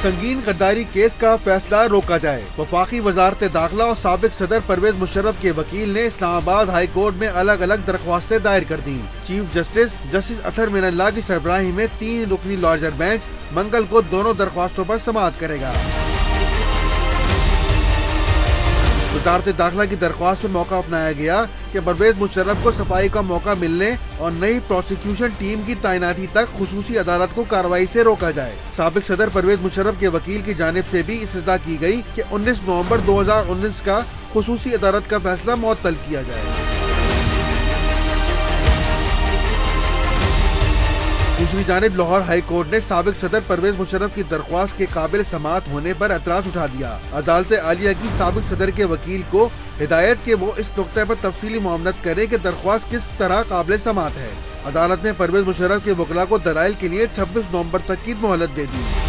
سنگین غداری کیس کا فیصلہ روکا جائے۔ وفاقی وزارت داخلہ اور سابق صدر پرویز مشرف کے وکیل نے اسلام آباد ہائی کورٹ میں الگ الگ درخواستیں دائر کر دیں۔ چیف جسٹس اطہر من اللہ کی سربراہی میں 3 رکنی لارجر بینچ منگل کو دونوں درخواستوں پر سماعت کرے گا۔ وزارت داخلہ کی درخواست میں موقع اپنایا گیا کہ پرویز مشرف کو صفائی کا موقع ملنے اور نئی پروسیکیوشن ٹیم کی تعیناتی تک خصوصی عدالت کو کارروائی سے روکا جائے۔ سابق صدر پرویز مشرف کے وکیل کی جانب سے بھی استدعا کی گئی کہ 19 نومبر 2019 کا خصوصی عدالت کا فیصلہ معطل کیا جائے۔ دوسری جانب لاہور ہائی کورٹ نے سابق صدر پرویز مشرف کی درخواست کے قابل سماعت ہونے پر اعتراض اٹھا دیا۔ عدالت عالیہ کی سابق صدر کے وکیل کو ہدایت کہ وہ اس نقطے پر تفصیلی معاونت کرے کہ درخواست کس طرح قابل سماعت ہے۔ عدالت نے پرویز مشرف کے وکلاء کو دلائل کے لیے 26 نومبر تک کی مہلت دے دی۔